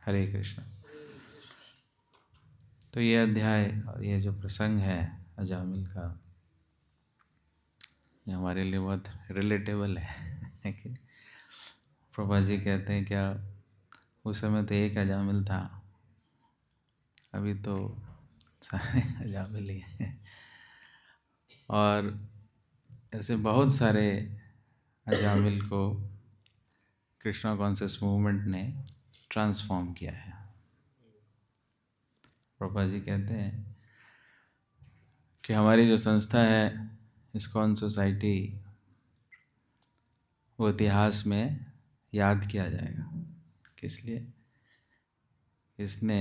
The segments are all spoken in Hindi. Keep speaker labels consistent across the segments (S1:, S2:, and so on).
S1: हरे कृष्ण। तो ये अध्याय और ये जो प्रसंग है अजामिल का, ये हमारे लिए बहुत रिलेटेबल है कि प्रभा जी कहते हैं क्या उस समय तो एक अजामिल था, अभी तो सारे अजामिल ही हैं। और ऐसे बहुत सारे अजामिल को कृष्णा कॉन्शियस मूवमेंट ने ट्रांसफॉर्म किया है। प्रभा जी कहते हैं कि हमारी जो संस्था है इस्कॉन सोसाइटी, वो इतिहास में याद किया जाएगा। किस लिए? इसने,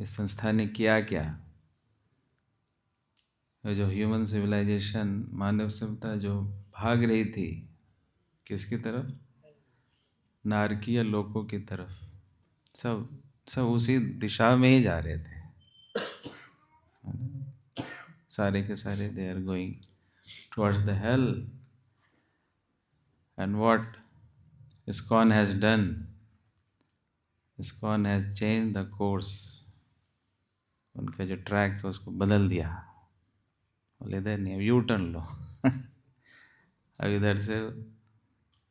S1: इस संस्था ने किया क्या? जो ह्यूमन सिविलाइजेशन, मानव सभ्यता जो भाग रही थी किसकी तरफ? नारकीय लोकों की तरफ। सब सब उसी दिशा में ही जा रहे थे, सारे के सारे। They are going towards the hell. And what ISKCON has done, ISKCON has changed the course। उनका जो ट्रैक है उसको बदल दिया। बोले इधर नहीं, अब यू टर्न लो। अब इधर से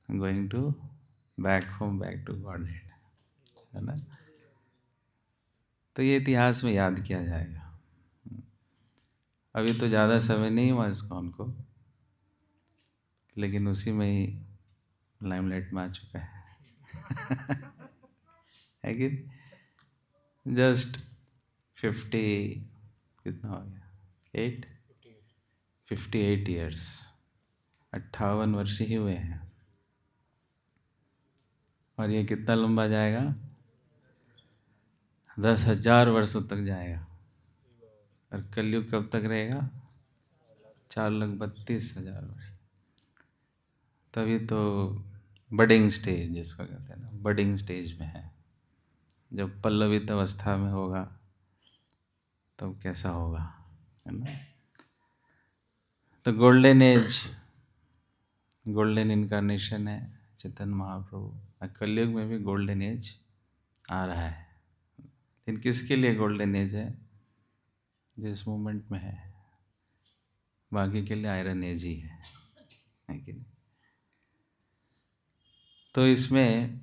S1: going to back home, back to godhead, है ना। तो ये इतिहास में याद किया जाएगा। अभी तो ज़्यादा समय नहीं हुआ ISKCON को, लेकिन उसी में ही लाइमलाइट में आ चुका है कि जस्ट 50, कितना हो गया, 58 ईयर्स, 58 वर्ष ही हुए हैं। और ये कितना लंबा जाएगा? 10,000 वर्षों तक जाएगा। और कलयुग कब तक रहेगा? 4,32,000 वर्ष। तभी तो बडिंग स्टेज जिसको कहते हैं ना, बडिंग स्टेज में है। जब पल्लवित अवस्था में होगा तब कैसा होगा, है ना। तो गोल्डन एज, गोल्डन इनकारनेशन है चैतन्य महाप्रभु। कलयुग में भी गोल्डन एज आ रहा है। लेकिन किसके लिए गोल्डन एज है? जिस मूवमेंट में है। बाकी के लिए आयरन एज ही है कि नहीं। तो इसमें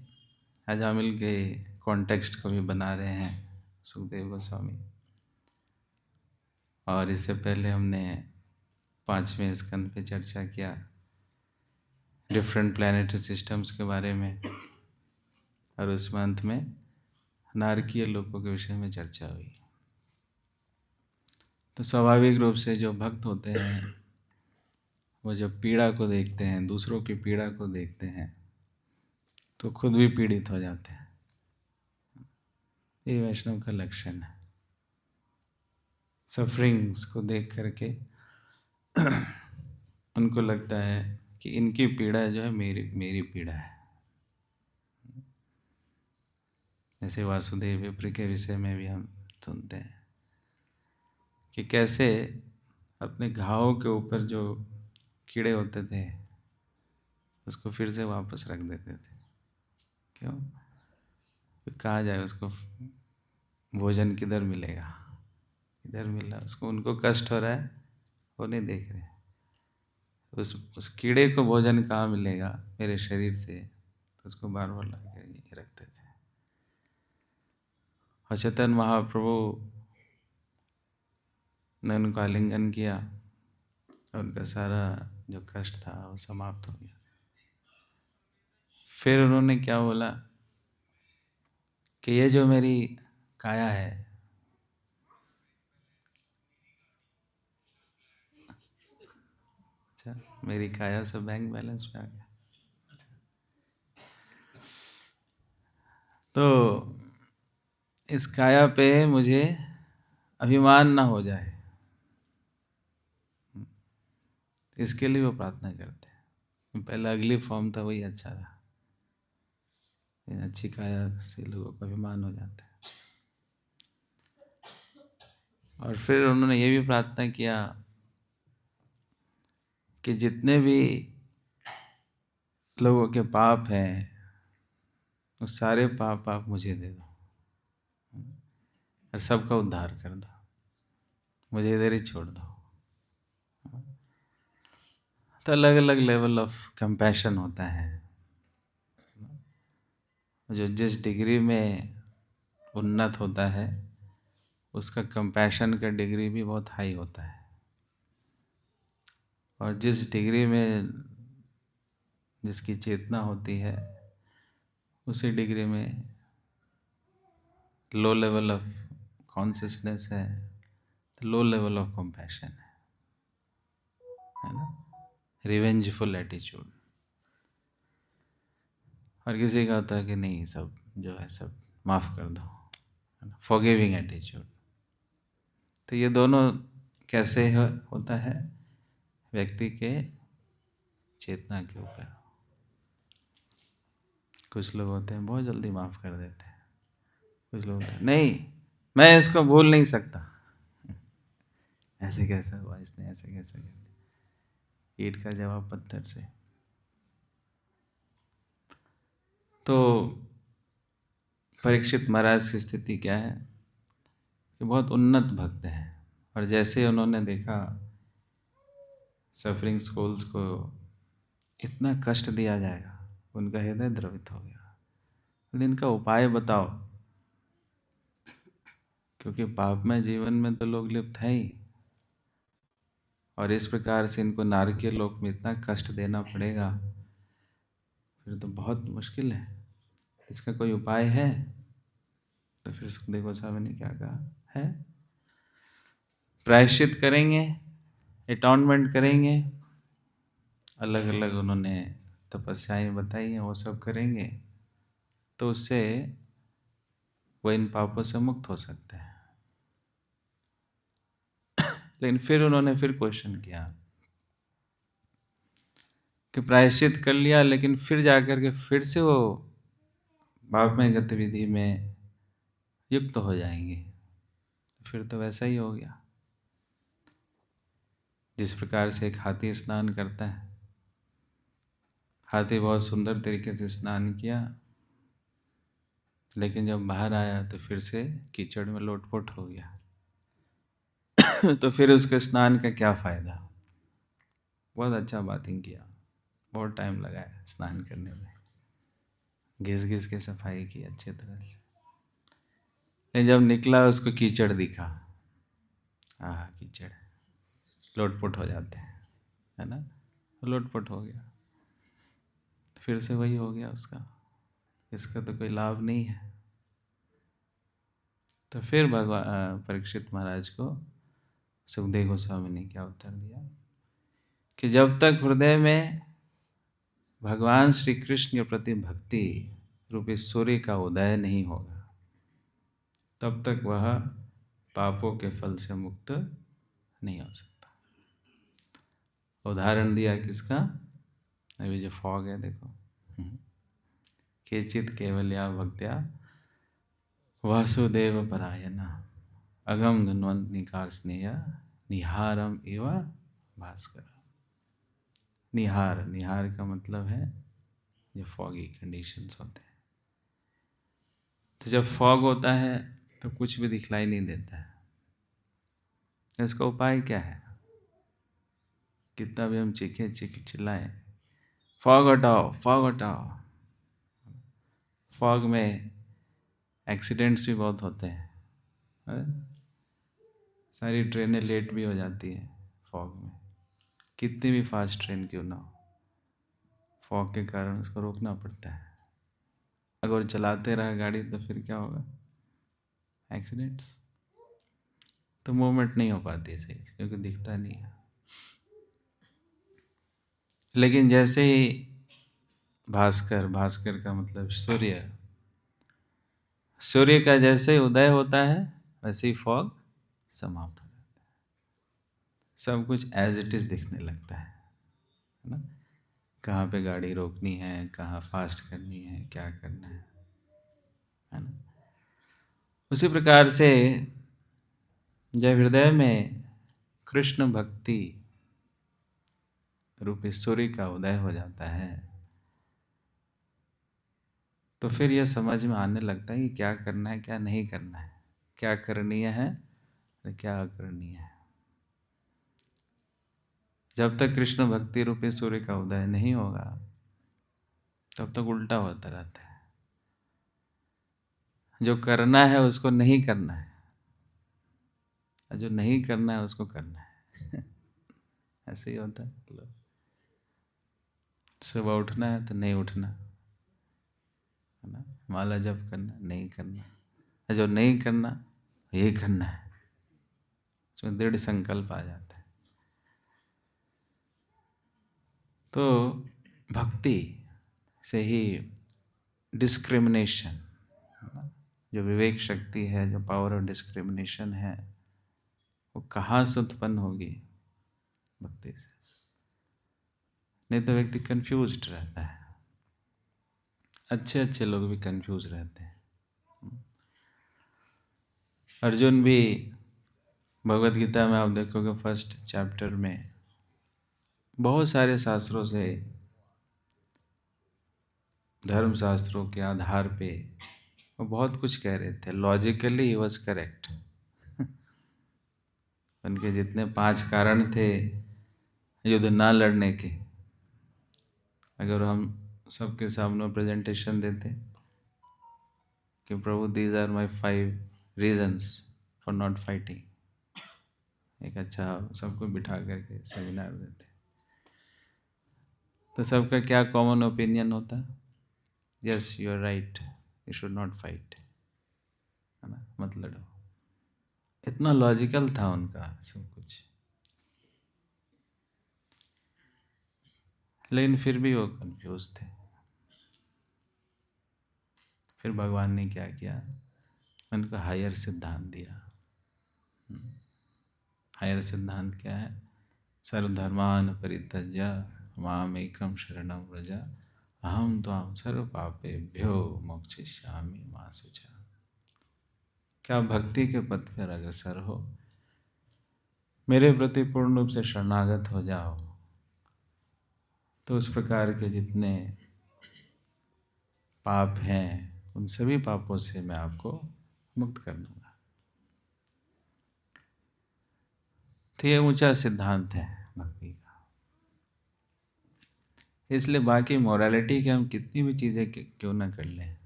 S1: अजामिल के कॉन्टेक्स्ट को भी बना रहे हैं सुखदेव गोस्वामी। और इससे पहले हमने 5वें स्कंद पे चर्चा किया डिफरेंट प्लैनेटरी सिस्टम्स के बारे में, और उसमें अंत में नारकीय लोकों के विषय में चर्चा हुई। तो स्वाभाविक रूप से जो भक्त होते हैं वो जब पीड़ा को देखते हैं, दूसरों की पीड़ा को देखते हैं, तो खुद भी पीड़ित हो जाते हैं। ये वैष्णव का लक्षण है। सफरिंग्स को देख करके उनको लगता है कि इनकी पीड़ा जो है मेरी मेरी पीड़ा है। जैसे वासुदेव विप्र के विषय में भी हम सुनते हैं कि कैसे अपने घावों के ऊपर जो कीड़े होते थे उसको फिर से वापस रख देते थे। क्यों? तो कहा जाए उसको भोजन किधर मिलेगा, इधर मिल रहा, उसको उनको कष्ट हो रहा है, वो नहीं देख रहे। उस कीड़े को भोजन कहाँ मिलेगा मेरे शरीर से, तो उसको बार बार ला के रखते थे। और चैतन्य महाप्रभु ने उनको आलिंगन किया और उनका सारा जो कष्ट था वो समाप्त हो गया। फिर उन्होंने क्या बोला कि ये जो मेरी काया है, अच्छा मेरी काया से बैंक बैलेंस में आ गया। अच्छा। तो इस काया पे मुझे अभिमान ना हो जाए, इसके लिए वो प्रार्थना करते हैं। पहले अगली फॉर्म था वही अच्छा था, अच्छी काया से लोगों को अभिमान हो जाता है। और फिर उन्होंने ये भी प्रार्थना किया कि जितने भी लोगों के पाप हैं उस सारे पाप आप मुझे दे दो। और सबका उद्धार कर दो, मुझे इधर ही छोड़ दो। तो अलग अलग लेवल ऑफ कंपैशन होता है। जो जिस डिग्री में उन्नत होता है उसका कंपैशन का डिग्री भी बहुत हाई होता है, और जिस डिग्री में जिसकी चेतना होती है उसी डिग्री में लो लेवल ऑफ कॉन्शियसनेस है, तो लो लेवल ऑफ कंपैशन है ना, रिवेंजफुल एटीट्यूड। और किसी का होता है कि नहीं, सब जो है सब माफ़ कर दो, है ना, फॉरगिविंग एटीट्यूड। तो ये दोनों कैसे होता है? व्यक्ति के चेतना के ऊपर। कुछ लोग होते हैं बहुत जल्दी माफ़ कर देते हैं, कुछ लोग होते हैं नहीं मैं इसको भूल नहीं सकता, ऐसे कैसे हुआ, इसने ऐसे कैसे कर दिया, ईंट का जवाब पत्थर से। तो परीक्षित महाराज की स्थिति क्या है कि बहुत उन्नत भक्त हैं, और जैसे उन्होंने देखा सफरिंग स्कूल्स को इतना कष्ट दिया जाएगा, उनका हृदय द्रवित हो गया। बोले इनका उपाय बताओ, क्योंकि पापमय जीवन में तो लोग लिप्त है ही, और इस प्रकार से इनको नारकीय लोक में इतना कष्ट देना पड़ेगा, फिर तो बहुत मुश्किल है, इसका कोई उपाय है? तो फिर सुखदेव गोस्वामी ने क्या कहा है, प्रायश्चित करेंगे, अटॉनमेंट करेंगे, अलग अलग उन्होंने तपस्याएं बताई हैं, वो सब करेंगे तो उससे वो इन पापों से मुक्त हो सकते हैं। लेकिन फिर उन्होंने फिर क्वेश्चन किया कि प्रायश्चित कर लिया, लेकिन फिर जाकर के फिर से वो पापमय गतिविधि में युक्त हो जाएंगे, फिर तो वैसा ही हो गया। जिस प्रकार से एक हाथी स्नान करता है, हाथी बहुत सुंदर तरीके से स्नान किया, लेकिन जब बाहर आया तो फिर से कीचड़ में लोटपोट हो गया तो फिर उसके स्नान का क्या फ़ायदा? बहुत अच्छा बाथिंग किया, बहुत टाइम लगाया स्नान करने में, घिस घिस के सफाई की अच्छे तरह से, लेकिन जब निकला उसको कीचड़ दिखा, कीचड़, लोटपोट हो जाते हैं, है ना, लोटपोट हो गया, फिर से वही हो गया उसका, इसका तो कोई लाभ नहीं है। तो फिर भगवान परीक्षित महाराज को सुखदेव गोस्वामी ने क्या उत्तर दिया कि जब तक हृदय में भगवान श्री कृष्ण के प्रति भक्ति रूपी सूर्य का उदय नहीं होगा, तब तक वह पापों के फल से मुक्त नहीं हो सकता। उदाहरण दिया किसका? अभी जो फॉग है देखो, केचित केवल्या भक्त्या वासुदेव परायणा अगम गन्वंत निकार स्नेह निहारम एवं भास्कर। निहार, निहार का मतलब है ये फॉगी कंडीशंस होते हैं। तो जब फॉग होता है तो कुछ भी दिखलाई नहीं देता है, इसका उपाय क्या है? कितना भी हम चिल्लाएं, फॉग हटाओ, फॉग हटाओ। फॉग में एक्सीडेंट्स भी बहुत होते हैं, सारी ट्रेनें लेट भी हो जाती हैं फॉग में, कितनी भी फास्ट ट्रेन क्यों ना हो, फॉग के कारण उसको रोकना पड़ता है। अगर चलाते रहा गाड़ी तो फिर क्या होगा? एक्सीडेंट्स। तो मूवमेंट नहीं हो पाती सही, क्योंकि दिखता नहीं है। लेकिन जैसे ही भास्कर, भास्कर का मतलब सूर्य, सूर्य का जैसे ही उदय होता है वैसे ही फॉग समाप्त हो जाता है, सब कुछ एज इट इज दिखने लगता है ना, कहाँ पे गाड़ी रोकनी है, कहाँ फास्ट करनी है, क्या करना है ना। उसी प्रकार से जब हृदय में कृष्ण भक्ति रूपी सूर्य का उदय हो जाता है तो फिर यह समझ में आने लगता है कि क्या करना है क्या नहीं करना है, क्या करणीय है और क्या अकरणीय है। जब तक कृष्ण भक्ति रूपी सूर्य का उदय नहीं होगा तब तक उल्टा होता रहता है। जो करना है उसको नहीं करना है, और जो नहीं करना है उसको करना है। ऐसे ही होता है। सुबह उठना है तो नहीं उठना है ना, माला जप करना नहीं करना, और जो नहीं करना यही करना है, उसमें दृढ़ संकल्प आ जाता है। तो भक्ति से ही डिस्क्रिमिनेशन, जो विवेक शक्ति है, जो पावर ऑफ डिस्क्रिमिनेशन है, वो कहाँ से उत्पन्न होगी? भक्ति से। नहीं तो व्यक्ति कंफ्यूज्ड रहता है। अच्छे अच्छे लोग भी कंफ्यूज रहते हैं। अर्जुन भी भगवत गीता में आप देखोगे फर्स्ट चैप्टर में बहुत सारे शास्त्रों से, धर्म शास्त्रों के आधार पे वो बहुत कुछ कह रहे थे। Logically he was correct. उनके जितने 5 कारण थे युद्ध ना लड़ने के, अगर हम सबके सामने प्रेजेंटेशन देते कि प्रभु these are my 5 reasons for not fighting, एक अच्छा सबको बिठा करके सेमिनार देते, तो सबका क्या कॉमन ओपिनियन होता? Yes you are right, you should not fight, है ना, मत लड़ो। इतना लॉजिकल था उनका सब कुछ, लेकिन फिर भी वो कंफ्यूज थे। फिर भगवान ने क्या किया? उनको हायर सिद्धांत दिया। हायर सिद्धांत क्या है? सर्वधर्मान परित्यज्य माम एकम शरणं व्रज अहम त्वां सर्व पापेभ्यो मोक्षयिष्यामि मा शुचः। क्या भक्ति के पथ पर अग्रसर हो, मेरे प्रति पूर्ण रूप से शरणागत हो जाओ, तो उस प्रकार के जितने पाप हैं उन सभी पापों से मैं आपको मुक्त कर दूंगा। तो ये ऊंचा सिद्धांत है भक्ति का। इसलिए बाकी मोरालिटी के हम कितनी भी चीज़ें क्यों ना कर लें,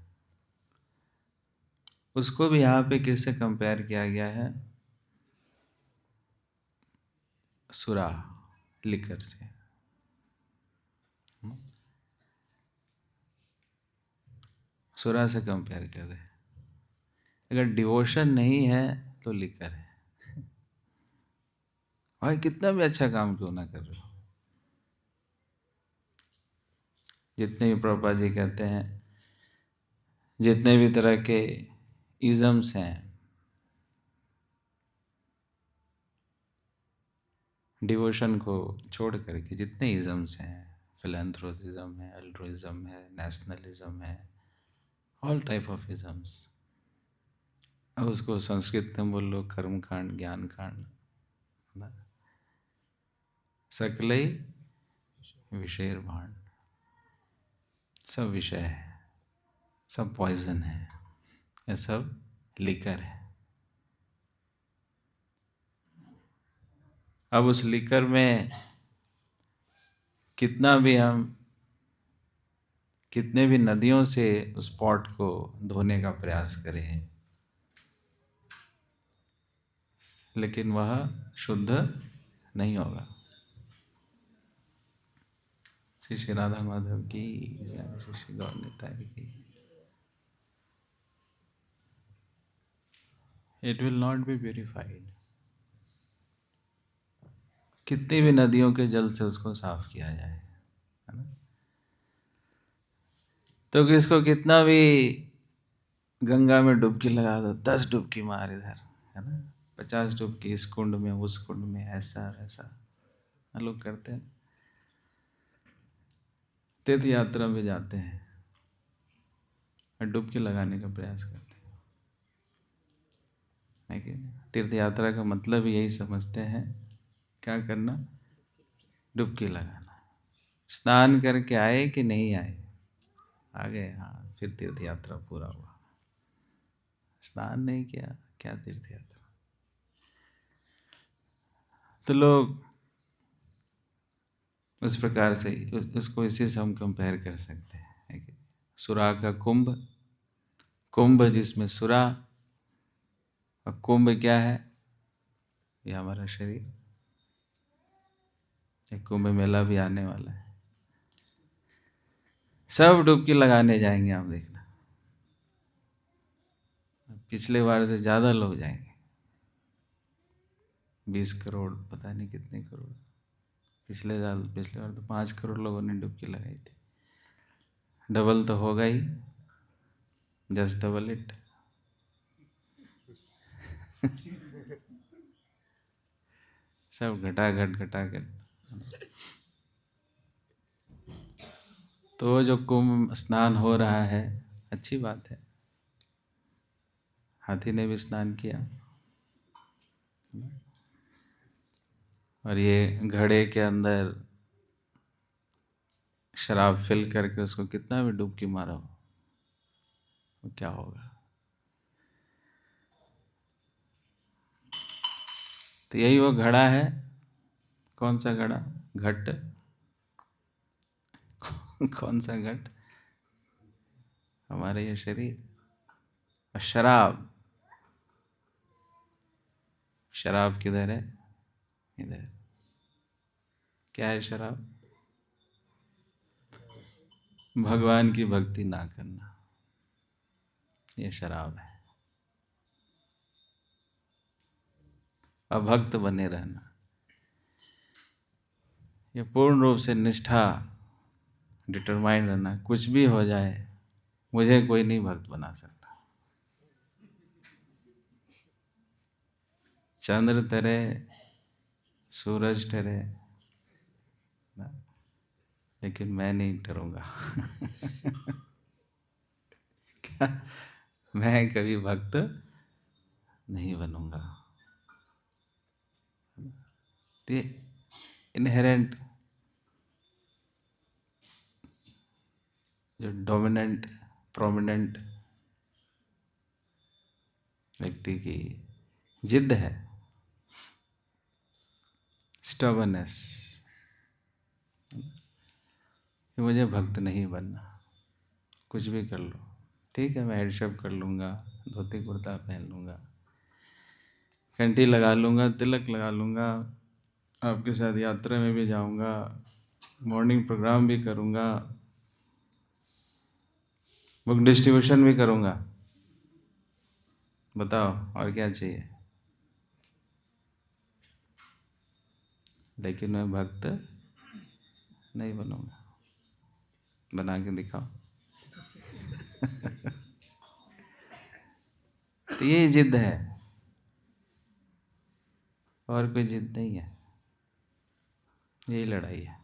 S1: उसको भी यहाँ पे किससे कंपेयर किया गया है? सुरा, लिकर से। सुरा से कंपेयर कर रहे हैं। अगर डिवोशन नहीं है तो लिकर है। भाई कितना भी अच्छा काम क्यों ना कर रहे हो, जितने भी प्रभुपाद जी कहते हैं, जितने भी तरह के इज़म्स हैं, डिवोशन को छोड़ करके जितने इज़म्स हैं, फिलैंथ्रोपिज्म है, अल्ट्रुइज्म है, नेशनलिज्म है, ऑल टाइप ऑफ इज़म्स, अब उसको संस्कृत में बोल लो कर्म कांड, ज्ञान कांड, सकलई विषय भांड, सब विषय है, सब पॉइजन है, ये सब लिकर है। अब उस लिकर में कितना भी हम कितने भी नदियों से उस पॉट को धोने का प्रयास करें, लेकिन वह शुद्ध नहीं होगा। श्री श्री राधा माधव की, श्री श्री गौर निताई की। It will not be purified. कितनी भी नदियों के जल से उसको साफ किया जाए, है ना, तो किसको कितना भी गंगा में डुबकी लगा दो, 10 डुबकी मार इधर, है ना, 50 डुबकी इस कुंड में उस कुंड में, ऐसा ऐसा लोग करते हैं। तीर्थ यात्रा में जाते हैं और डुबकी लगाने का प्रयास करते हैं, कि तीर्थ यात्रा का मतलब यही समझते हैं, क्या करना? डुबकी लगाना। स्नान करके आए कि नहीं आए, आ गए, हाँ, फिर तीर्थ यात्रा पूरा हुआ। स्नान नहीं किया, क्या तीर्थ यात्रा। तो लोग उस प्रकार से उसको इसी से हम कंपेयर कर सकते हैं, है कि सुरा का कुंभ, कुंभ जिसमें सुरा, और कुंभ क्या है? ये हमारा शरीर। एक कुंभ मेला भी आने वाला है, सब डुबकी लगाने जाएंगे, आप देखना। पिछले बार से ज्यादा लोग जाएंगे, 20 करोड़, पता नहीं कितने करोड़। पिछले बार तो 5 करोड़ लोगों ने डुबकी लगाई थी। डबल तो होगा ही, जस्ट डबल इट। सब घटाघट घटाघट। तो जो कुंभ स्नान हो रहा है, अच्छी बात है। हाथी ने भी स्नान किया, और ये घड़े के अंदर शराब फिल करके उसको कितना भी डुबकी मारा हो, तो क्या होगा? तो यही वो घड़ा है। कौन सा घड़ा? घट। कौन सा घट? हमारा ये शरीर। और शराब, शराब किधर है? इधर। क्या है शराब? भगवान की भक्ति ना करना, ये शराब है। अभक्त बने रहना, ये पूर्ण रूप से निष्ठा, डिटरमाइंड रहना, कुछ भी हो जाए मुझे कोई नहीं भक्त बना सकता। चंद्र तरे, सूरज ठहरे, लेकिन मैं नहीं डरूंगा। क्या? मैं कभी भक्त नहीं बनूंगा। ये इनहेरेंट, जो डोमिनेंट प्रोमिनेंट व्यक्ति की जिद है, स्टबर्नेस, कि मुझे भक्त नहीं बनना। कुछ भी कर लो, ठीक है, मैं हेडशप कर लूँगा, धोती कुर्ता पहन लूँगा, घंटी लगा लूँगा, तिलक लगा लूँगा, आपके साथ यात्रा में भी जाऊँगा, मॉर्निंग प्रोग्राम भी करूँगा, बुक डिस्ट्रीब्यूशन भी करूँगा। बताओ और क्या चाहिए? लेकिन मैं भक्त नहीं बनूँगा। बना के दिखाओ। तो ये जिद है, और कोई जिद नहीं है, यही लड़ाई है।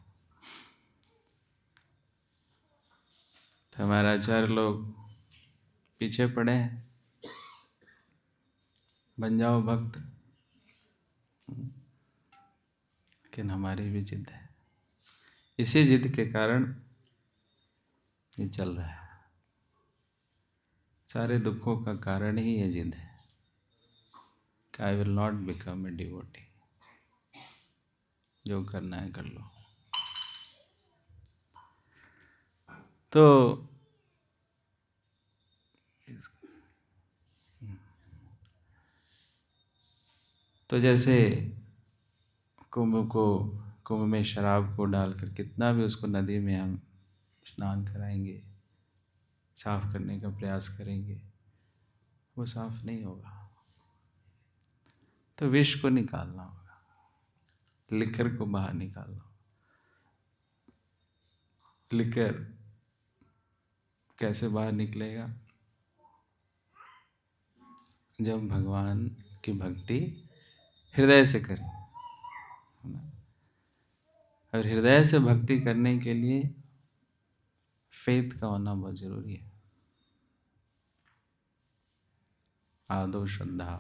S1: तो हमारे आचार्य लोग पीछे पड़े हैं, बन जाओ भक्त, लेकिन हमारी भी जिद है। इसी जिद के कारण ये चल रहा है। सारे दुखों का कारण ही ये जिद है कि I will not become a devotee. जो करना है कर लो। तो जैसे कुंभ में शराब को डालकर कितना भी उसको नदी में हम स्नान कराएंगे, साफ करने का प्रयास करेंगे, वो साफ नहीं होगा। तो विष को निकालना होगा, लिकर को बाहर निकालना। लिकर कैसे बाहर निकलेगा? जब भगवान की भक्ति हृदय से करें। और हृदय से भक्ति करने के लिए फेथ का होना बहुत जरूरी है। आदो श्रद्धा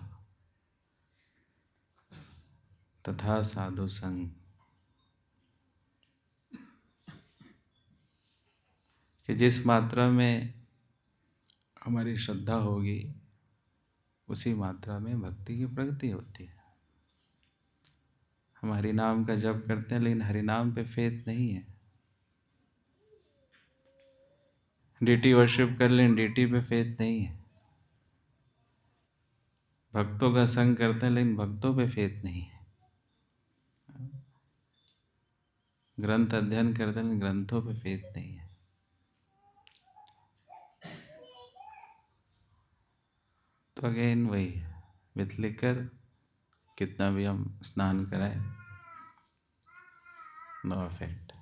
S1: तथा साधु संग, कि जिस मात्रा में हमारी श्रद्धा होगी, उसी मात्रा में भक्ति की प्रगति होती है। हम हरि नाम का जप करते हैं, लेकिन हरि नाम पे फेथ नहीं है। डीटी वर्शिप कर लें, डीटी पे फेथ नहीं है। भक्तों का संग करते हैं, लेकिन भक्तों पे फेथ नहीं है। ग्रंथ अध्ययन करते हैं, लेकिन ग्रंथों पे फेथ नहीं है। तो अगेन वही है, विथ लिकर कितना भी हम स्नान कराएं, नो इफेक्ट।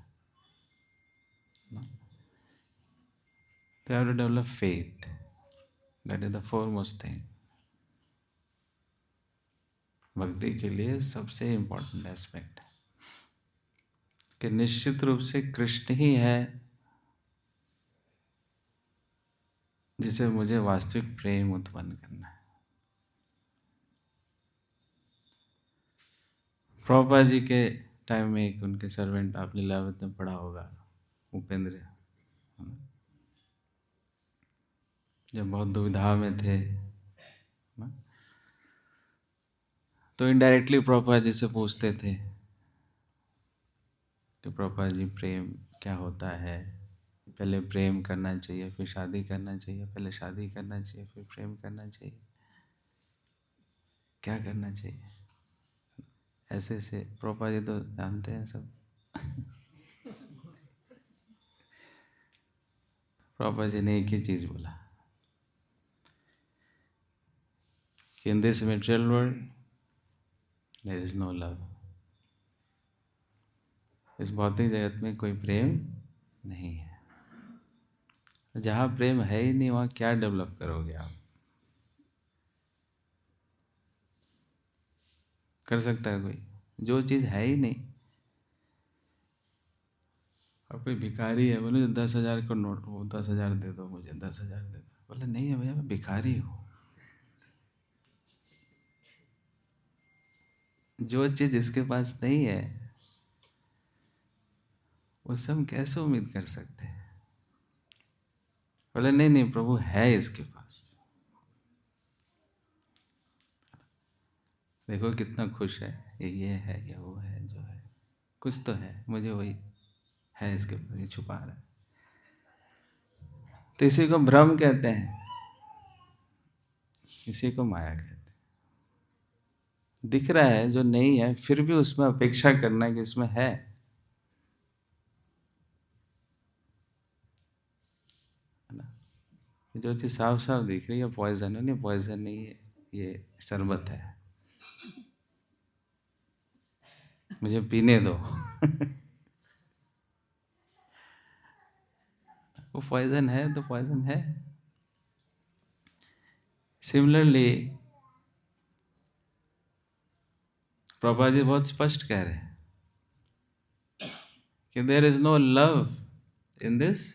S1: तो have to develop faith, that is the foremost thing. Bhakti के लिए सबसे इम्पोर्टेंट एस्पेक्ट है कि निश्चित रूप से कृष्ण ही है जिसे मुझे वास्तविक प्रेम उत्पन्न करना है। प्रभुपाद जी के टाइम में एक उनके सर्वेंट, आप लीलावत में पढ़ा होगा, उपेंद्र, जब बहुत दुविधा में थे ना, तो इनडायरेक्टली प्रभुपाद जी से पूछते थे कि प्रभुपाद जी प्रेम क्या होता है, पहले प्रेम करना चाहिए फिर शादी करना चाहिए, पहले शादी करना चाहिए फिर प्रेम करना चाहिए, क्या करना चाहिए? ऐसे ऐसे प्रभुपाद जी तो जानते हैं सब। प्रभुपाद जी ने एक ही चीज बोला, in this material world there is no love. इस भौतिक जगत में कोई प्रेम नहीं है। जहाँ प्रेम है ही नहीं, वहाँ क्या डेवलप करोगे आप? कर सकता है कोई? जो चीज़ है ही नहीं। और कोई भिखारी है, बोले 10,000 का नोट, वो 10,000 दे दो मुझे, 10,000 दे दो। बोले नहीं है भैया, मैं भिखारी हूँ। जो चीज़ जिसके पास नहीं है, उससे हम कैसे उम्मीद कर सकते हैं? बोले नहीं नहीं प्रभु, है इसके पास, देखो कितना खुश है, ये है, ये वो है, जो है कुछ तो है, मुझे वही है इसके पास, ये छुपा रहा है। तो इसी को भ्रम कहते हैं, इसी को माया कहते हैं। दिख रहा है जो नहीं है, फिर भी उसमें अपेक्षा करना है कि इसमें है। ना, जो चीज़ साफ साफ दिख रही है पॉइजन है, नहीं पॉइजन नहीं है, ये शरबत है, मुझे पीने दो। वो पॉइजन है तो पॉइजन है। सिमिलरली प्रभा जी बहुत स्पष्ट कह रहे हैं कि there is no love in this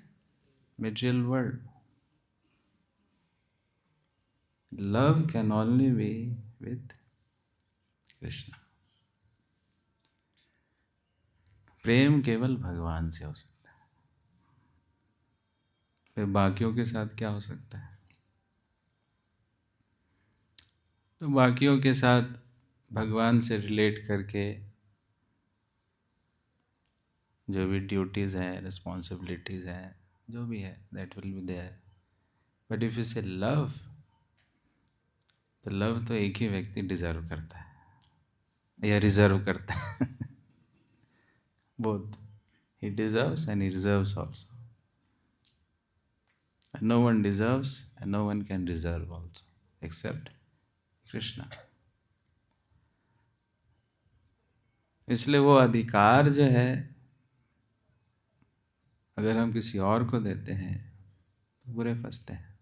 S1: material world. Love can only be with Krishna. प्रेम केवल भगवान से हो सकता है। फिर बाकियों के साथ क्या हो सकता है? तो बाकियों के साथ भगवान से रिलेट करके जो भी ड्यूटीज़ हैं, रिस्पॉन्सिबिलिटीज़ हैं, जो भी है, that will be there. But if you say love, तो लव तो एक ही व्यक्ति डिजर्व करता है या रिजर्व करता है। Both, he deserves and he reserves also. No one deserves and no one can reserve also except Krishna. इसलिए वो अधिकार जो है, अगर हम किसी और को देते हैं तो बुरे फंसते हैं,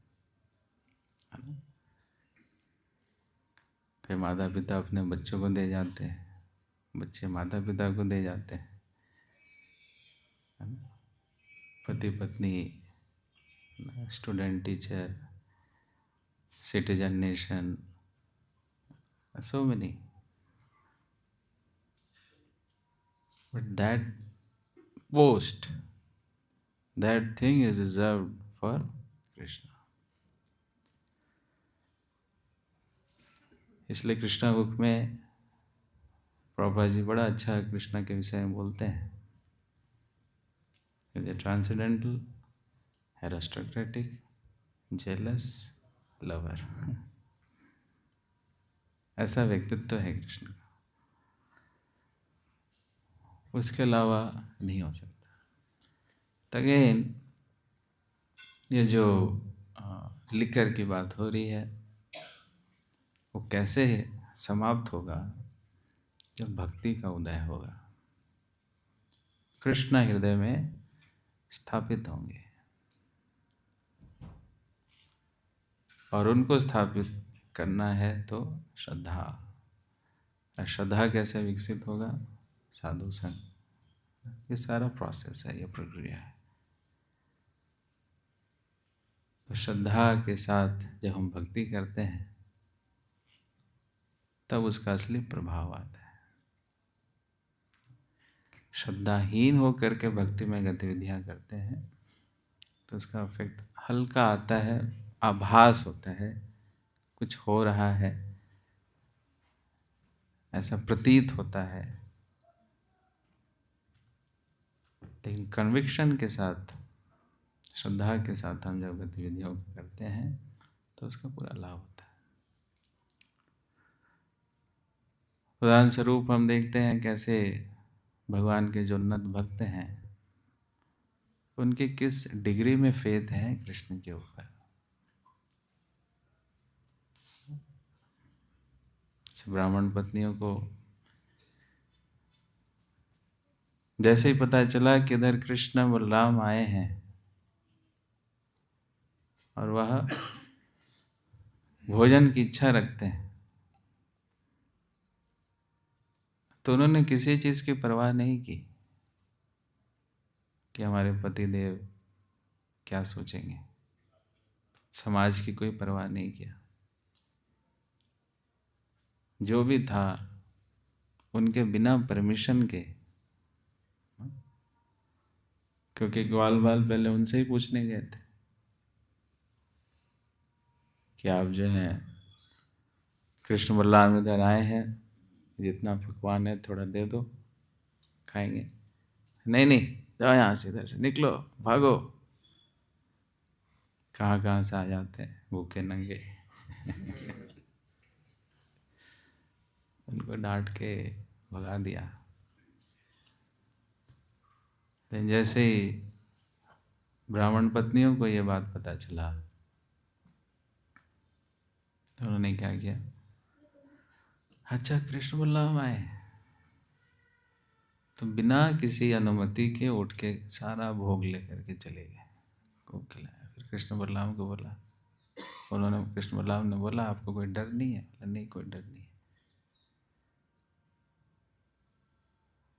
S1: है ना? फिर माता पिता अपने बच्चों को दे जाते हैं, बच्चे माता पिता को दे जाते हैं, है ना? पति पत्नी, student teacher, citizen nation, so many. But that post, that thing is reserved for Krishna. इसलिए कृष्णा बुक में प्रभुपाद जी बड़ा अच्छा कृष्णा के विषय में बोलते हैं, ट्रांसेंडेंटल, एरिस्टोक्रेटिक, जेलस, लवर। ऐसा व्यक्तित्व है कृष्ण का, उसके अलावा नहीं हो सकता। अगेन ये जो लिकर की बात हो रही है, वो कैसे समाप्त होगा? जब भक्ति का उदय होगा, कृष्ण हृदय में स्थापित होंगे, और उनको स्थापित करना है तो श्रद्धा। और श्रद्धा कैसे विकसित होगा? साधु संग। ये सारा प्रोसेस है, ये प्रक्रिया है। तो श्रद्धा के साथ जब हम भक्ति करते हैं तब उसका असली प्रभाव आता है। श्रद्धाहीन होकर के भक्ति में गतिविधियां करते हैं तो उसका इफेक्ट हल्का आता है, आभास होता है, कुछ हो रहा है ऐसा प्रतीत होता है। लेकिन कन्विक्शन के साथ, श्रद्धा के साथ हम जब गतिविधियों को करते हैं तो उसका पूरा लाभ होता है। उदाहरण स्वरूप हम देखते हैं कैसे भगवान के जो उन्नत भक्त हैं उनकी किस डिग्री में फेथ है कृष्ण के ऊपर। ब्राह्मण पत्नियों को जैसे ही पता चला कि इधर कृष्ण बलराम आए हैं और वह भोजन की इच्छा रखते हैं, तो उन्होंने किसी चीज की परवाह नहीं की कि हमारे पति देव क्या सोचेंगे। समाज की कोई परवाह नहीं किया। जो भी था उनके बिना परमिशन के, क्योंकि ग्वाल बाल पहले उनसे ही पूछने गए थे कि आप जो है कृष्ण बलराम इधर आए हैं, जितना पकवान है थोड़ा दे दो, खाएंगे। नहीं नहीं, जाओ यहाँ से, इधर से निकलो, भागो। कहाँ कहाँ से आ जाते हैं भूखे नंगे। उनको डांट के भगा दिया। लेकिन जैसे ही ब्राह्मण पत्नियों को ये बात पता चला तो उन्होंने क्या किया, अच्छा कृष्ण बलराम आए, तो बिना किसी अनुमति के उठ के सारा भोग लेकर के चले गए, खूब खिलाया। फिर कृष्ण बलराम को बोला, उन्होंने, कृष्ण बलराम ने बोला आपको कोई डर नहीं है? बोला नहीं, कोई डर नहीं है।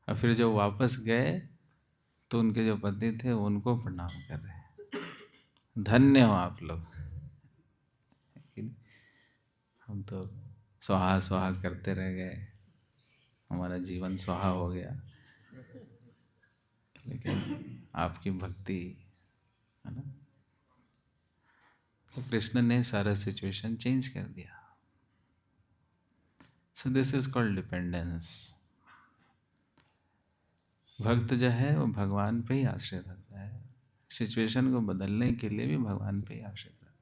S1: और फिर जो वापस गए तो उनके जो पति थे उनको प्रणाम कर रहे हैं, धन्य हो आप लोग। हम तो सुहा सुहा करते रह गए, हमारा जीवन सुहा हो गया, लेकिन आपकी भक्ति है ना, तो कृष्ण ने सारा सिचुएशन चेंज कर दिया। So this is called dependence. भक्त जो है वो भगवान पे ही आश्रित रहता है, सिचुएशन को बदलने के लिए भी भगवान पे ही आश्रित रहता है।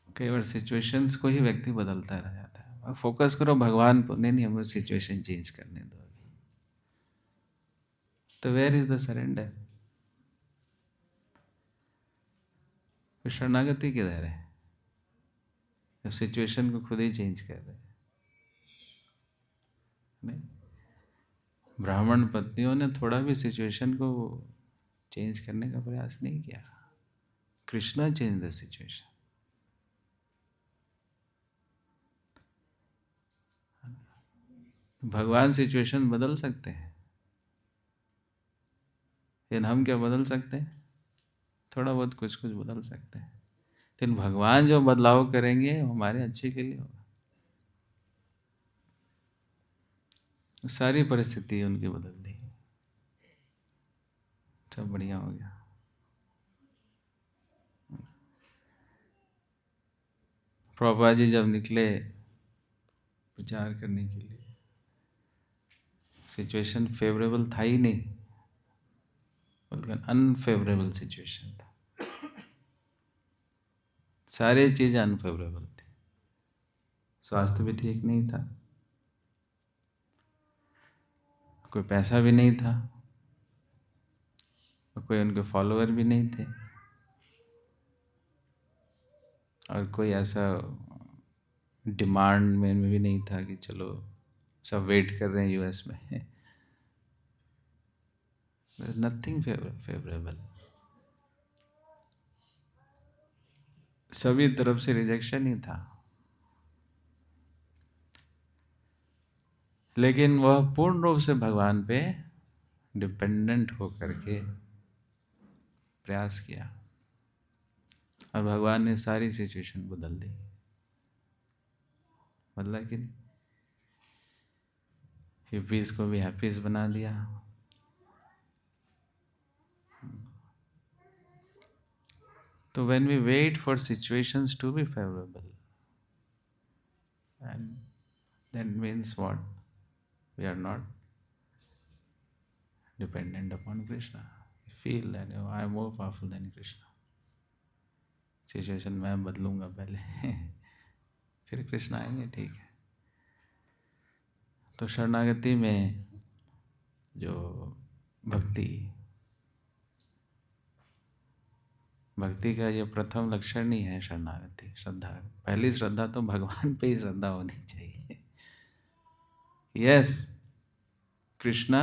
S1: कई बार सिचुएशंस को ही व्यक्ति बदलता रह जाता है, और फोकस करो भगवान पर, नहीं नहीं हमें सिचुएशन चेंज करने दो। तो वेयर इज द सरेंडर? शरणागति किधर है? जब सिचुएशन को खुद ही चेंज कर रहे हैं। नहीं, ब्राह्मण पत्नियों ने थोड़ा भी सिचुएशन को चेंज करने का प्रयास नहीं किया। Krishna change the situation. भगवान सिचुएशन बदल सकते हैं, लेकिन हम क्या बदल सकते हैं? थोड़ा बहुत कुछ कुछ बदल सकते हैं, लेकिन भगवान जो बदलाव करेंगे वो हमारे अच्छे के लिए होगा। सारी परिस्थिति उनकी बदल दी, सब बढ़िया हो गया। प्रभुपाद जी जब निकले प्रचार करने के लिए, सिचुएशन फेवरेबल था ही नहीं, बल्कि अनफेवरेबल सिचुएशन था। सारी चीज़ें अनफेवरेबल थी। स्वास्थ्य भी ठीक नहीं था, कोई पैसा भी नहीं था, कोई उनके फॉलोअर भी नहीं थे, और कोई ऐसा डिमांड में भी नहीं था कि चलो सब वेट कर रहे हैं यूएस में। नथिंग फेवरेबल, सभी तरफ से रिजेक्शन ही था। लेकिन वह पूर्ण रूप से भगवान पे डिपेंडेंट होकर के प्रयास किया, और भगवान ने सारी सिचुएशन बदल दी। बदला कि हिप्पीज को भी हैप्पीज बना दिया। तो when we wait for situations to be favorable, and that means what? We are not dependent upon Krishna. We feel that I am more powerful than Krishna. Situation मैं बदलूंगा पहले, फिर कृष्ण आएंगे, ठीक है। तो शरणागति में जो भक्ति का ये प्रथम लक्षण ही है शरणागति, श्रद्धा। पहली श्रद्धा तो भगवान पे ही श्रद्धा होनी चाहिए। Yes, Krishna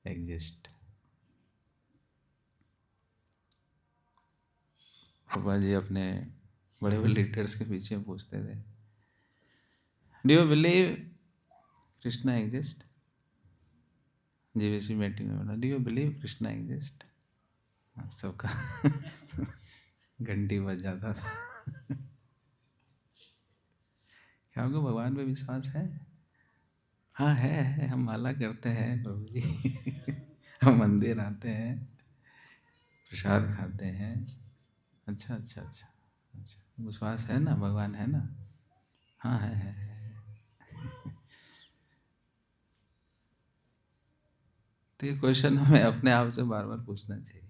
S1: exist. बाबा जी अपने बड़े बड़े लीडर्स के पीछे पूछते थे, do you believe Krishna exist? GVC meeting में बोला, do you believe Krishna exist? सबका घंटी बज जाता था। क्या आपको भगवान पे विश्वास है? हाँ है, हम माला करते हैं प्रभु जी। हम मंदिर आते हैं, प्रसाद खाते हैं। अच्छा अच्छा अच्छा अच्छा, विश्वास है ना, भगवान है ना? हाँ है। तो ये क्वेश्चन हमें अपने आप से बार बार पूछना चाहिए।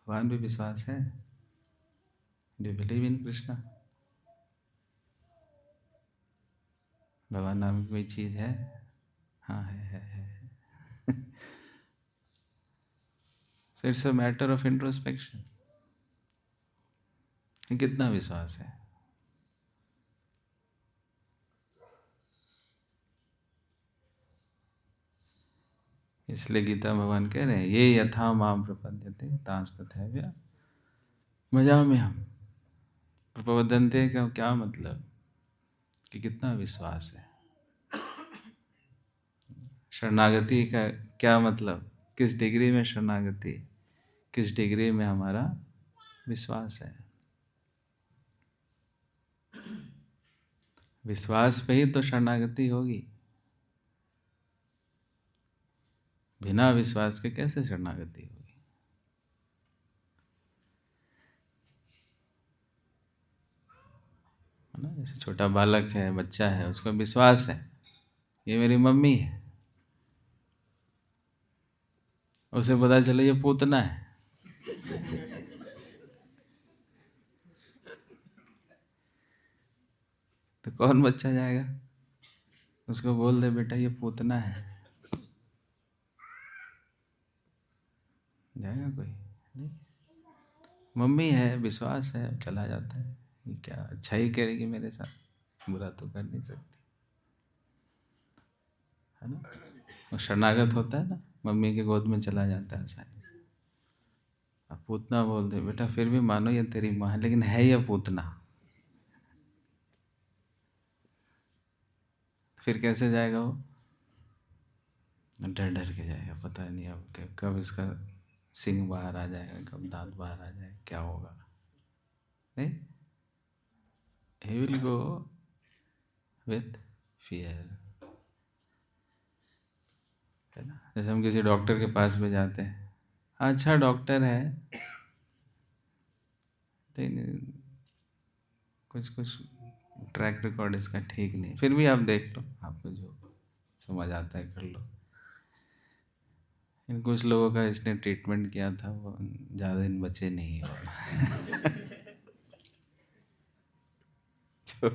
S1: भगवान पे विश्वास है? Do you believe in Krishna? भगवान नाम की कोई चीज़ है? हाँ है। So it's a matter of introspection, कितना विश्वास है। इसलिए गीता भगवान कह रहे हैं, ये यथा माम प्रपद्यते तांस तथैव भजाम्यहम् हम। प्रपद्यन्ते का क्या मतलब कि कितना विश्वास है। शरणागति का क्या मतलब, किस डिग्री में शरणागति, किस डिग्री में हमारा विश्वास है। विश्वास पे ही तो शरणागति होगी, बिना विश्वास के कैसे शरणागति होगी। है ना, जैसे छोटा बालक है, बच्चा है, उसको विश्वास है ये मेरी मम्मी है, उसे पता चले ये पूतना है, तो कौन बच्चा जाएगा उसको बोल दे बेटा ये पूतना है? जाएगा कोई नहीं। मम्मी है, विश्वास है, चला जाता है। ये क्या अच्छा ही करेगी मेरे साथ, बुरा तो कर नहीं सकती, है ना। वो शरणागत होता है ना, मम्मी के गोद में चला जाता है आसानी से। अब पूतना बोल दे बेटा, फिर भी मानो ये तेरी माँ है, लेकिन है ये पूतना, फिर कैसे जाएगा वो? डर डर के जाएगा, पता नहीं अब कब इसका सिंग बाहर आ जाएगा, कब दांत बाहर आ जाएगा, क्या होगा। नहीं, he will go with fear, है ना। जैसे हम किसी डॉक्टर के पास में जाते हैं, अच्छा डॉक्टर है, लेकिन कुछ ट्रैक रिकॉर्ड इसका ठीक नहीं, फिर भी आप देख लो, आपको जो समझ आता है कर लो। इन कुछ लोगों का इसने ट्रीटमेंट किया था, वो ज़्यादा दिन बचे नहीं है। जो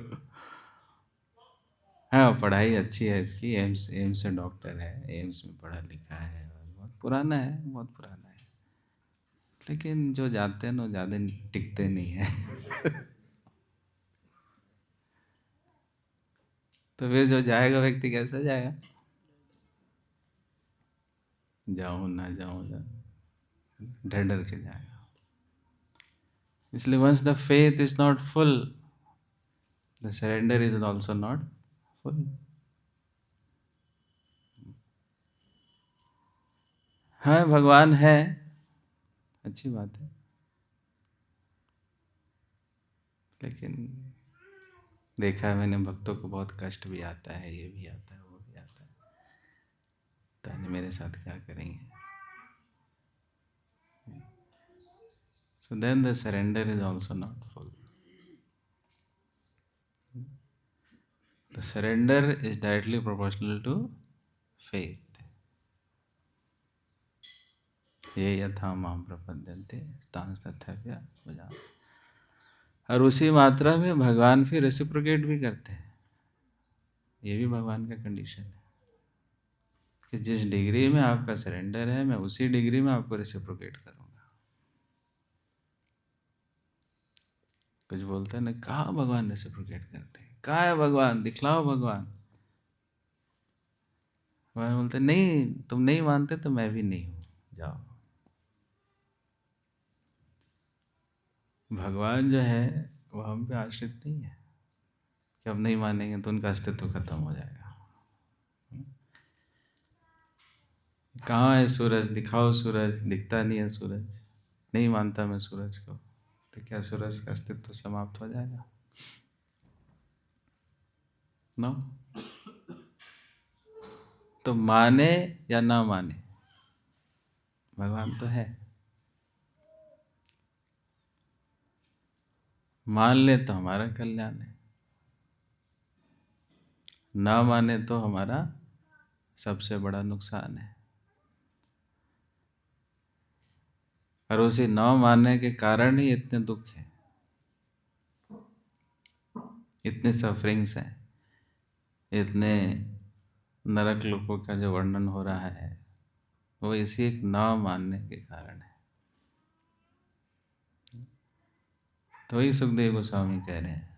S1: हाँ, पढ़ाई अच्छी है इसकी, एम्स एम्स से डॉक्टर है, एम्स में पढ़ा लिखा है, और बहुत पुराना है, बहुत पुराना है। लेकिन जो जाते हैं ना, ज़्यादा टिकते नहीं है। तो फिर जो जाएगा व्यक्ति कैसा जाएगा? जाऊँ ना जाऊँ, डर डर के जाएगा। इसलिए once the faith is not full, the surrender is also not full. हाँ, भगवान है, अच्छी बात है, लेकिन देखा है मैंने भक्तों को बहुत कष्ट भी आता है, ये भी आता है, वो भी आता है, पता नहीं मेरे साथ क्या करेंगे। So then the surrender is also not full. The surrender is directly proportional to faith. ये यथा माम प्रपद्यन्ते तांस तथैव भजा। और उसी मात्रा में भगवान फिर रेसिप्रोकेट भी करते हैं। ये भी भगवान का कंडीशन है कि जिस डिग्री में आपका सरेंडर है, मैं उसी डिग्री में आपको रेसिप्रोकेट करूँगा। कुछ बोलते हैं ना, कहाँ भगवान रेसिप्रोकेट करते हैं, कहाँ है भगवान, दिखलाओ भगवान। भगवान बोलते नहीं, तुम नहीं मानते तो मैं भी नहीं हूँ, जाओ। भगवान जो है वो हम पे आश्रित नहीं है कि हम नहीं मानेंगे तो उनका अस्तित्व खत्म हो जाएगा। कहाँ है सूरज, दिखाओ सूरज, दिखता नहीं है सूरज, नहीं मानता मैं सूरज को, तो क्या सूरज का अस्तित्व समाप्त हो जाएगा? नो। तो माने या ना माने, भगवान तो है। मान ले तो हमारा कल्याण है, ना माने तो हमारा सबसे बड़ा नुकसान है। और उसी न मानने के कारण ही इतने दुख हैं, इतने सफरिंग्स हैं, इतने नरक लोकों का जो वर्णन हो रहा है, वो इसी एक न मानने के कारण है। तो वही सुखदेव गोस्वामी कह रहे हैं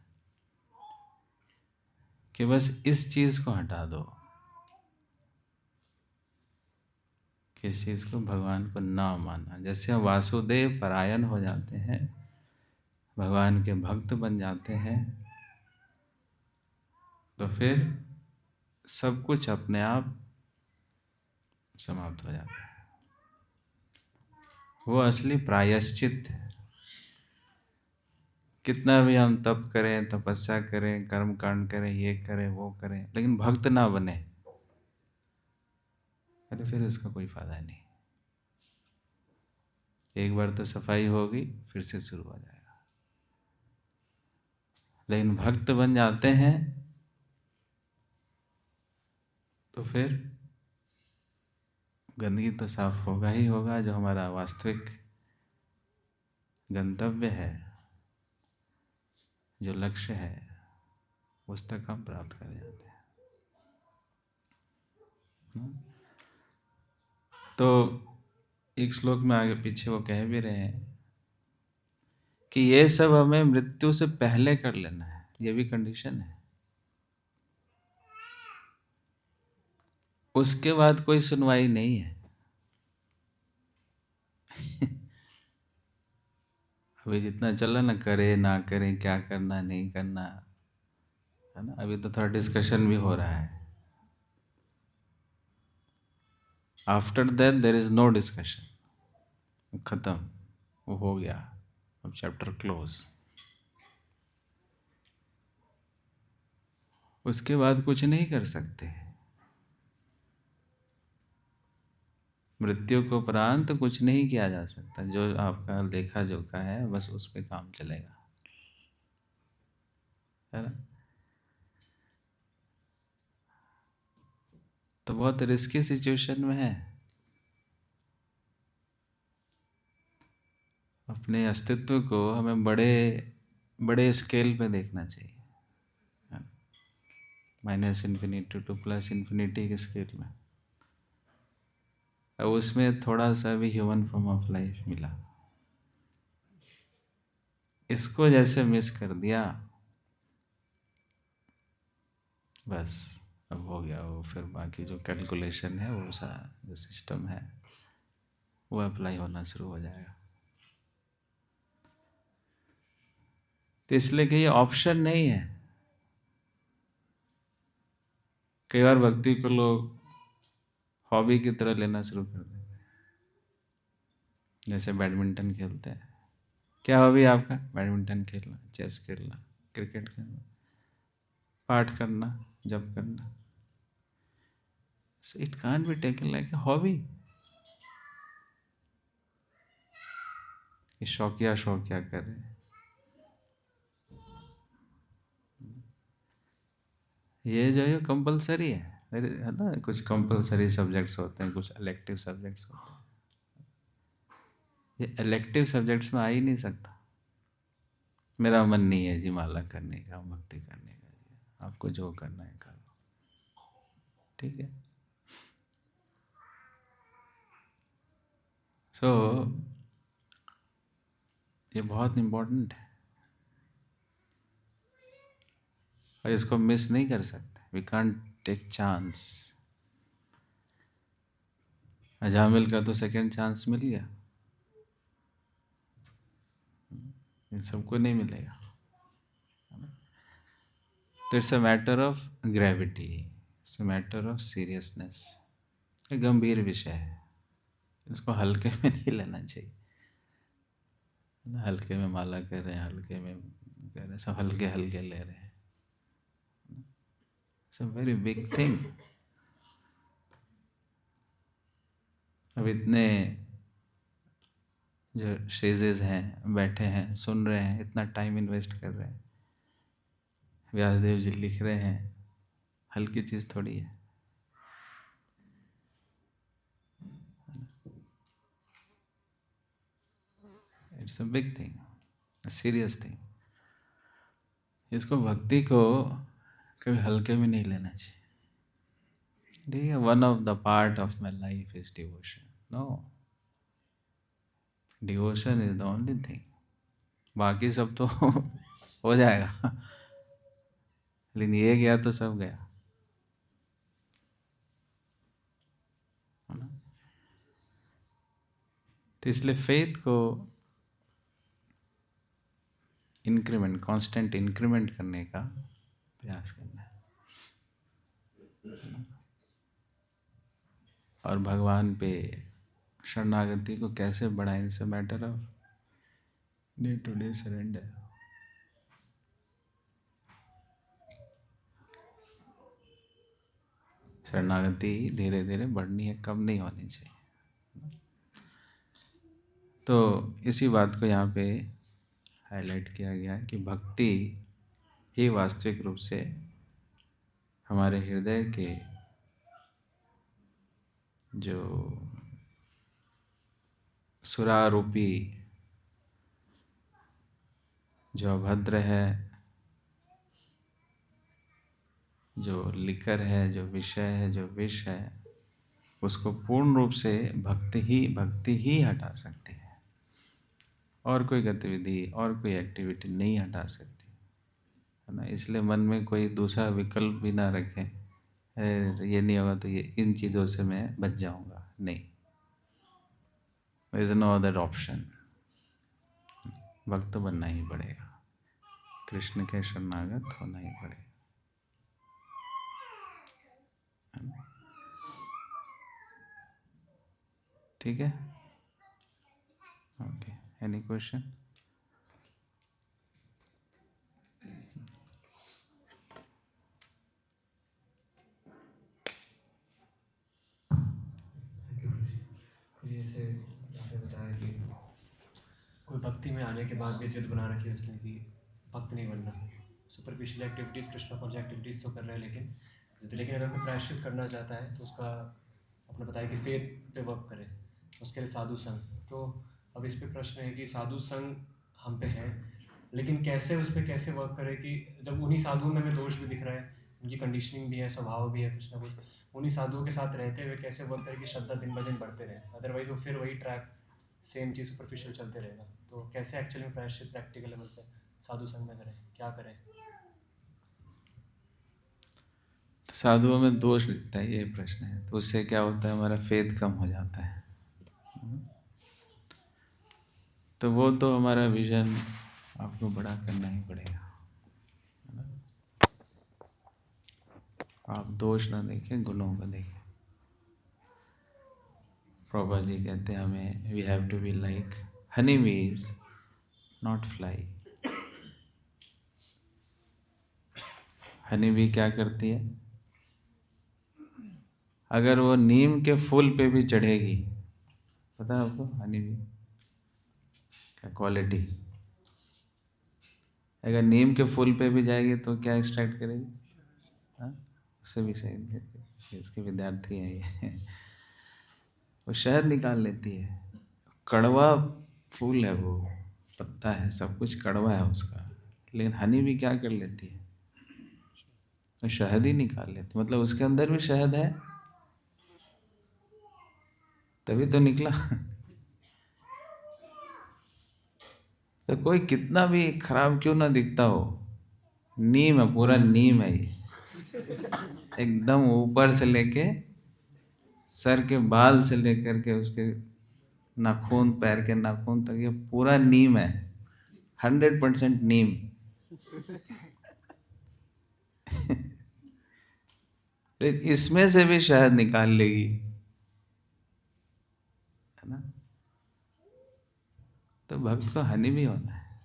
S1: कि बस इस चीज को हटा दो, किस चीज को? भगवान को ना मानना। जैसे हम वासुदेव परायण हो जाते हैं, भगवान के भक्त बन जाते हैं, तो फिर सब कुछ अपने आप समाप्त हो जाता है। वो असली प्रायश्चित है। कितना भी हम तप करें, तपस्या करें, कर्म कांड करें, ये करें वो करें, लेकिन भक्त ना बने, अरे फिर उसका कोई फायदा नहीं। एक बार तो सफाई होगी, फिर से शुरू हो जाएगा। लेकिन भक्त बन जाते हैं तो फिर गंदगी तो साफ होगा ही होगा। जो हमारा वास्तविक गंतव्य है, जो लक्ष्य है, उस तक हम प्राप्त कर जाते हैं। तो एक श्लोक में आगे पीछे वो कह भी रहे हैं कि ये सब हमें मृत्यु से पहले कर लेना है, ये भी कंडीशन है। उसके बाद कोई सुनवाई नहीं है। अभी जितना चल रहा ना, करे ना करे, क्या करना नहीं करना, है ना, अभी तो थोड़ा डिस्कशन भी हो रहा है। After that there is no discussion, खत्म, वो हो गया, अब चैप्टर क्लोज। उसके बाद कुछ नहीं कर सकते। मृत्यु को उपरांत कुछ नहीं किया जा सकता। जो आपका देखा जोखा है, बस उस पे काम चलेगा, है ना। तो बहुत रिस्की सिचुएशन में है। अपने अस्तित्व को हमें बड़े बड़े स्केल पे देखना चाहिए, minus infinity two plus infinity के स्केल में। अब उसमें थोड़ा सा भी ह्यूमन फॉर्म ऑफ लाइफ मिला, इसको जैसे मिस कर दिया, बस अब हो गया वो। फिर बाकी जो कैलकुलेशन है, वो सा जो सिस्टम है, वो अप्लाई होना शुरू हो जाएगा। तो इसलिए कि ये ऑप्शन नहीं है। कई बार भक्ति को लोग हॉबी की तरह लेना शुरू कर देते हैं, जैसे बैडमिंटन खेलते हैं। क्या हॉबी आपका? बैडमिंटन खेलना, चेस खेलना, क्रिकेट खेलना, पाठ करना, जप करना। So it can't be taken like a hobby. ये शौकिया शौकिया कर रहे हैं। ये जो है कंपलसरी है ना। कुछ कंपलसरी सब्जेक्ट्स होते हैं, कुछ इलेक्टिव सब्जेक्ट्स होते हैं। ये इलेक्टिव सब्जेक्ट्स में आ ही नहीं सकता। मेरा मन नहीं है जी माला करने का, भक्ति करने का। जी आपको जो करना है कर लो, ठीक है। सो ये बहुत इम्पोर्टेंट है और इसको मिस नहीं कर सकते। We can't take chance. Ajamil का तो सेकंड चांस मिल गया, इन सबको नहीं मिलेगा। तो it's a matter of gravity, it's a matter of seriousness. ये गंभीर विषय है, इसको हल्के में नहीं लेना चाहिए। हल्के में माला कर रहे हैं, हल्के में कर रहे हैं, सब हल्के हल्के ले रहे हैं। It's a very big thing. अब इतने जो शेजेज हैं बैठे हैं, सुन रहे हैं, इतना टाइम इन्वेस्ट कर रहे हैं, व्यासदेव जी लिख रहे हैं, हल्की चीज़ थोड़ी है। It's a big thing, a serious thing. इसको भक्ति को कभी हल्के में नहीं लेना चाहिए। ठीक है, one of the part of my life is devotion. No, devotion is the only thing. बाकी सब तो हो जाएगा, लेकिन ये गया तो सब गया, है ना। तो इसलिए फेथ को इंक्रीमेंट, कांस्टेंट इंक्रीमेंट करने का प्रयास करना है। और भगवान पे शरणागति को कैसे बढ़ाएं, it's a matter of day to day surrender. शरणागति धीरे धीरे बढ़नी है, कम नहीं होनी चाहिए। तो इसी बात को यहाँ पे हाईलाइट किया गया है कि भक्ति ही वास्तविक रूप से हमारे हृदय के जो सुरारूपी, जो अभद्र है, जो लिकर है, जो विषय है, जो विष है, उसको पूर्ण रूप से भक्ति ही हटा सकती है। और कोई गतिविधि और कोई एक्टिविटी नहीं हटा सकती, है ना। इसलिए मन में कोई दूसरा विकल्प भी ना रखें, अरे ये नहीं होगा तो ये इन चीज़ों से मैं बच जाऊंगा, नहीं। There is no other option. भक्त बनना ही पड़ेगा, कृष्ण के शरणागत होना ही पड़ेगा, है ना? ठीक है, ओके। Any question?
S2: जैसे आपने बताया कि कोई भक्ति में आने के बाद भी जिद बना रखी है उसने कि भक्त नहीं बनना, superficial activities, Krishna force activities तो कर रहे हैं, लेकिन देती है। लेकिन अगर कोई प्रायश्चित करना चाहता है तो उसका आपने बताया कि फेथ पे वर्क करे, उसके लिए साधु संग। तो अब इस पे प्रश्न है कि साधु संग हम पे है, लेकिन कैसे उस पे कैसे वर्क करे कि जब उन्हीं साधुओं में हमें दोष भी दिख रहा है, उनकी कंडीशनिंग भी है, स्वभाव भी है कुछ ना कुछ, उन्हीं साधुओं के साथ रहते हुए कैसे वर्क करे कि श्रद्धा दिन ब दिन बढ़ते रहे, अदरवाइज वो फिर वही ट्रैक सेम चीज़ सुपरफिशियल चलते रहेगा। तो कैसे एक्चुअली में प्रायश्चित प्रैक्टिकल लेवल पे साधु संग में करें, क्या करें?
S1: तो साधुओं में दोष दिखता है, ये प्रश्न है। तो उससे क्या होता है, हमारा फेथ कम हो जाता है। तो वो तो हमारा विजन आपको बड़ा करना ही पड़ेगा, है ना? आप दोष ना देखें, गुणों को देखें। प्रभा जी कहते हैं हमें, we have to be like honey bees, not fly. Honey bee क्या करती है? अगर वो नीम के फूल पे भी चढ़ेगी, पता है आपको हनी बी क्या क्वालिटी? अगर नीम के फूल पे भी जाएगी तो क्या एक्सट्रैक्ट करेगी? हाँ, उससे भी शायद इसके विद्यार्थी हैं ये वो शहद निकाल लेती है। कड़वा फूल है वो, पत्ता है, सब कुछ कड़वा है उसका, लेकिन हनी भी क्या कर लेती है? वो शहद ही निकाल लेती, मतलब उसके अंदर भी शहद है, तभी तो निकला तो कोई कितना भी खराब क्यों ना दिखता हो, नीम है, पूरा नीम है ये, एकदम ऊपर से लेके सर के बाल से लेकर के उसके नाखून, पैर के नाखून तक, ये पूरा नीम है, 100% नीम लेकिन इसमें से भी शहद निकाल लेगी, है ना? तो भक्त को हनी भी होना है,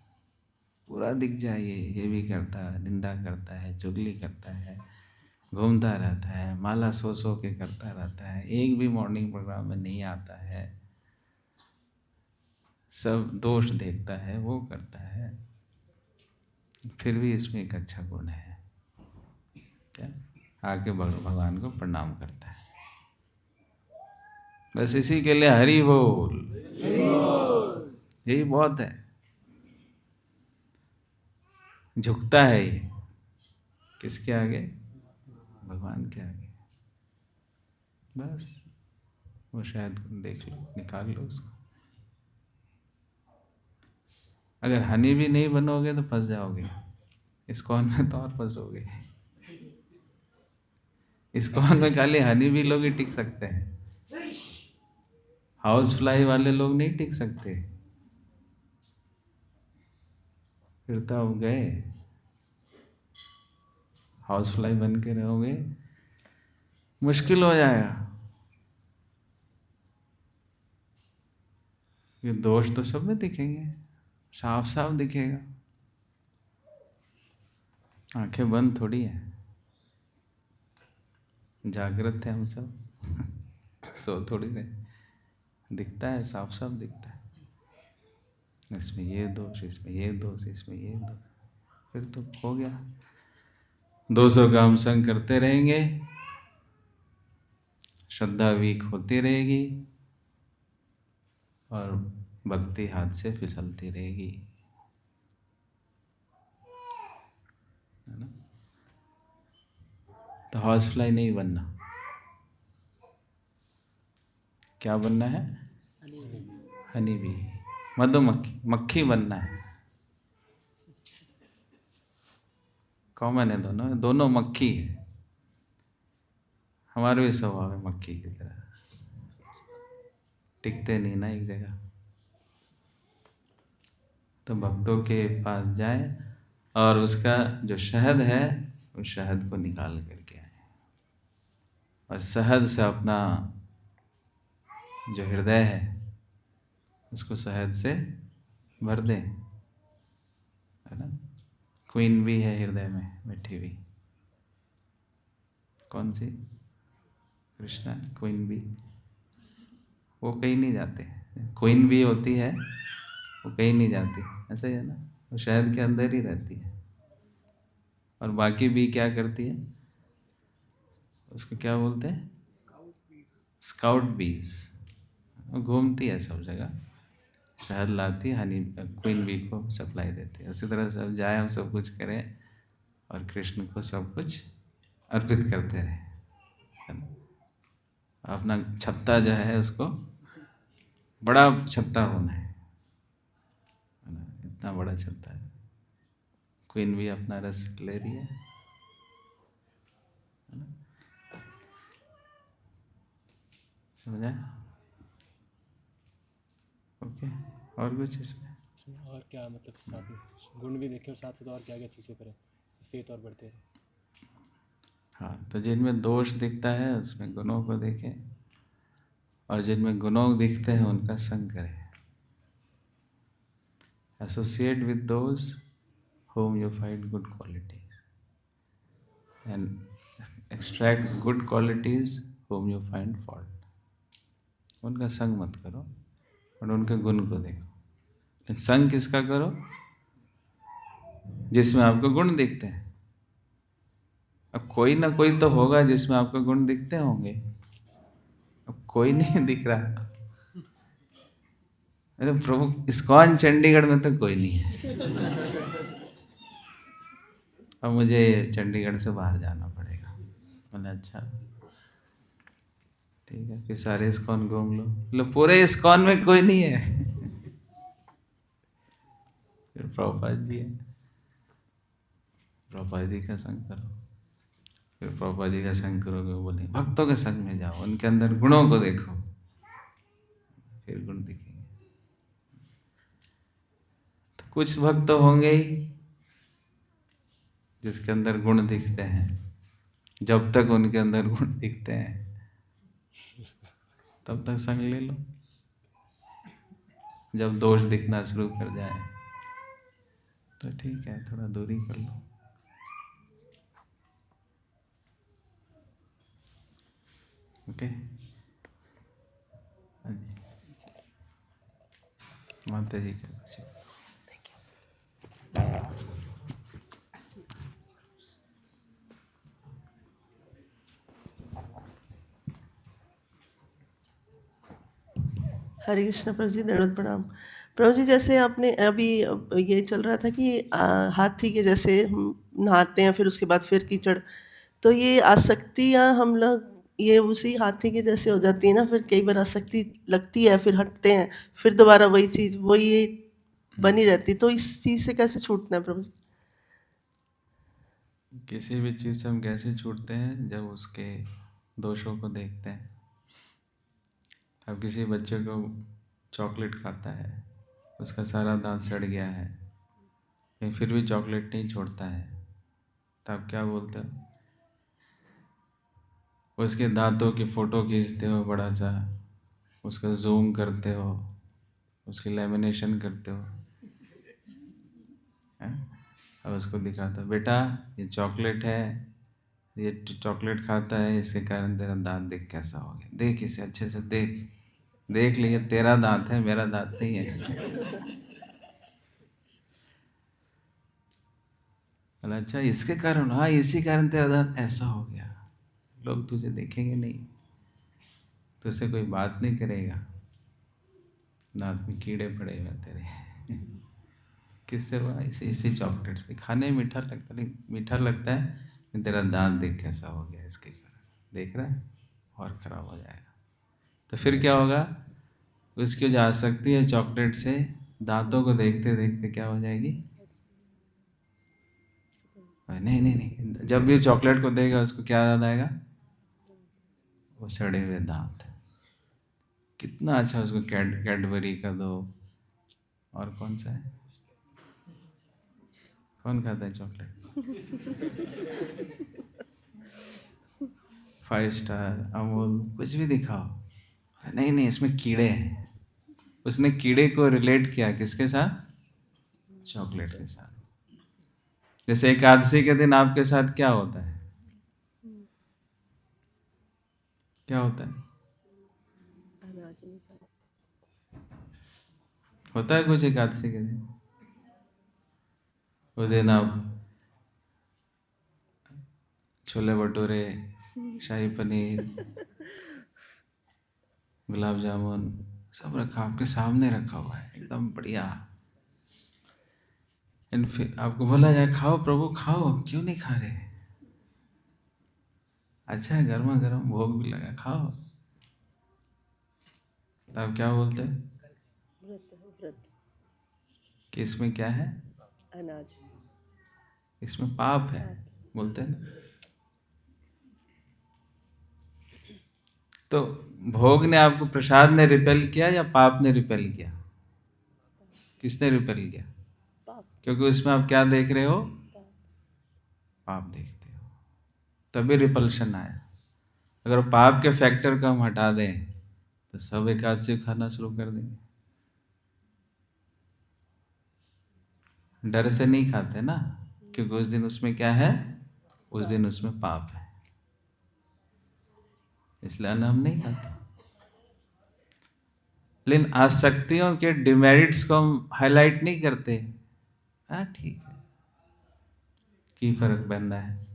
S1: पूरा दिख जाए ये भी करता है, निंदा करता है, चुगली करता है, घूमता रहता है, माला सो के करता रहता है, एक भी मॉर्निंग प्रोग्राम में नहीं आता है, सब दोष देखता है, वो करता है, फिर भी इसमें एक अच्छा गुण है, क्या? आके भगवान को प्रणाम करता है। बस इसी के लिए हरि बोल, यही बहुत है। झुकता है ये किसके आगे? भगवान के आगे। बस वो शायद देख लो, निकाल लो उसको। अगर हनी भी नहीं बनोगे तो फंस जाओगे, इस्कॉन में तो और फंसोगे। इस्कॉन में खाली हनी भी लोग ही टिक सकते हैं, हाउस फ्लाई वाले लोग नहीं टिक सकते, फिर तो अब गए, हाउस फ्लाई बन के रहोगे मुश्किल हो जाएगा। ये दोष तो सब में दिखेंगे, साफ साफ दिखेगा, आंखें बंद थोड़ी है, जागृत है हम सब सो थोड़ी रहे, दिखता है, साफ साफ दिखता है, इसमें ये दोष, इसमें ये दोष, इसमें ये दोष, फिर तो हो गया। 200 का हम संग करते रहेंगे, श्रद्धा वीक होती रहेगी और भक्ति हाथ से फिसलती रहेगी, है ना? तो हाउस फ्लाई नहीं बनना, क्या बनना है? हनी बी, मधुमक्खी, मक्खी बनना है। कॉमन है दोनों, दोनों मक्खी है। हमारे भी स्वभाव है मक्खी की तरह, टिकते नहीं ना एक जगह। तो भक्तों के पास जाए और उसका जो शहद है उस शहद को निकाल करके आए, और शहद से अपना जो हृदय है उसको शहद से भर दें, है ना? क्वीन भी है हृदय में बैठी हुई, कौन सी? कृष्णा क्वीन बी, वो कहीं नहीं जाते, क्वीन बी होती है वो कहीं नहीं जाती, ऐसा ही है ना, वो शहद के अंदर ही रहती है। और बाकी बी क्या करती है? उसको क्या बोलते हैं? स्काउट बीज। वो घूमती है सब जगह, शहद लाती, हनी क्वीन बी को सप्लाई देती है। उसी तरह से अब जाए, हम सब कुछ करें और कृष्ण को सब कुछ अर्पित करते रहे, है ना? अपना छत्ता जो है उसको बड़ा छत्ता होना है ना? इतना बड़ा छत्ता है। क्वीन भी अपना रस ले रही है ना? समझा? ओके, और कुछ इसमें?
S2: इसमें और क्या मतलब साथ में गुण भी देखें और साथ साथ और क्या क्या चीज़ें करें, फेथ और बढ़ते रहे।
S1: हाँ, तो जिनमें दोष दिखता है उसमें गुणों को देखें, और जिनमें गुणों दिखते हैं उनका संग करें। Associate with those whom you find good qualities and extract good qualities whom you find fault. उनका संग मत करो और उनके गुण को देखो। लेकिन संग किसका करो? जिसमें आपको गुण दिखते हैं। अब कोई ना कोई तो होगा जिसमें आपको गुण दिखते होंगे, अब कोई नहीं दिख रहा। अरे प्रभु, इस्कॉन चंडीगढ़ में तो कोई नहीं है, अब मुझे चंडीगढ़ से बाहर जाना पड़ेगा। मैंने अच्छा ठीक है, फिर सारे इस्कॉन घूम लो, पूरे इस्कॉन में कोई नहीं है। फिर प्रभुपाद जी है, प्रभुपाद जी का संग करो। फिर प्रभुपाद जी का संग करोगे, बोले भक्तों के संग में जाओ, उनके अंदर गुणों को देखो, फिर गुण दिखेंगे। तो कुछ भक्त तो होंगे ही जिसके अंदर गुण दिखते हैं। जब तक उनके अंदर गुण दिखते हैं तब तक संग ले लो। जब दोष दिखना शुरू कर जाए तो ठीक है, थोड़ा दूरी कर लो। ओके, हाँ जी, माता जी का कुछ?
S3: हरे कृष्ण प्रभु जी, दंडवत प्रणाम। प्रभु जी, जैसे आपने अभी ये चल रहा था कि हाथी के जैसे हम नहाते हैं, फिर उसके बाद फिर कीचड़, तो ये आसक्तियाँ हम लोग ये उसी हाथी के जैसे हो जाती है ना, फिर कई बार आसक्ति लगती है, फिर हटते हैं, फिर दोबारा वही चीज़ वही ये बनी रहती, तो इस चीज़ से कैसे छूटना है प्रभु जी?
S1: किसी भी चीज़ से हम कैसे छूटते हैं? जब उसके दोषों को देखते हैं। अब किसी बच्चे को चॉकलेट खाता है, उसका सारा दांत सड़ गया है, लेकिन फिर भी चॉकलेट नहीं छोड़ता है, तो आप क्या बोलते हो? उसके दांतों की फ़ोटो खींचते हो बड़ा सा, उसका जूम करते हो, उसकी लेमिनेशन करते हो, हैं? अब उसको दिखाता हो, बेटा ये चॉकलेट है, ये चॉकलेट खाता है, इसके कारण तेरा दांत देख कैसा हो गया, देख इसे अच्छे से देख, देख लिए तेरा दांत है, मेरा दांत नहीं है। बोला अच्छा इसके कारण? हाँ, इसी कारण तेरा दांत ऐसा हो गया। लोग तुझे देखेंगे नहीं, तुझसे कोई बात नहीं करेगा, दांत में कीड़े पड़े हुए तेरे। किससे हुआ? इसी चॉकलेट से। खाने में मीठा लगता, लेकिन मीठा लगता है, लेकिन तेरा दांत देख कैसा हो गया, इसके कारण देख रहा है, और ख़राब हो जाएगा। तो फिर क्या होगा? उसकी जो आसक्ति है चॉकलेट से, दांतों को देखते देखते क्या हो जाएगी? नहीं नहीं नहीं, जब भी चॉकलेट को देगा उसको क्या याद आएगा? वो सड़े हुए दांत। कितना अच्छा, उसको कैडबरी का दो, और कौन सा है, कौन खाता है चॉकलेट? 5 स्टार, अमूल, कुछ भी दिखाओ, नहीं नहीं इसमें कीड़े हैं। उसने कीड़े को रिलेट किया किसके साथ? चॉकलेट के साथ। जैसे एकादशी के दिन आपके साथ क्या होता है? क्या होता है? होता है कुछ एकादशी के दिन? उस दिन आप छोले भटूरे शाही पनीर, गुलाब जामुन सब रखा, आपके सामने रखा हुआ है, एकदम बढ़िया। फिर आपको बोला जाए खाओ प्रभु खाओ, क्यों नहीं खा रहे? अच्छा है, गर्मा गर्म भोग भी लगा, खाओ। तो आप क्या बोलते हैं
S3: व्रत
S1: कि इसमें क्या है?
S3: अनाज
S1: इसमें पाप है, बोलते हैं ना। तो भोग ने आपको, प्रसाद ने रिपेल किया या पाप ने रिपेल किया? किसने रिपेल किया?
S3: पाप
S1: क्योंकि उसमें आप क्या देख रहे हो? पाप देखते हो, तभी रिपल्शन आया। अगर पाप के फैक्टर को हम हटा दें तो सब एकादशी खाना शुरू कर देंगे। डर से नहीं खाते ना, क्योंकि उस दिन उसमें क्या है? उस दिन उसमें पाप है, इसलिए अन्न हम नहीं खाते। लेकिन आसक्तियों के डिमेरिट्स को हम हाईलाइट नहीं करते। हाँ ठीक है, की फर्क पैंदा है ना?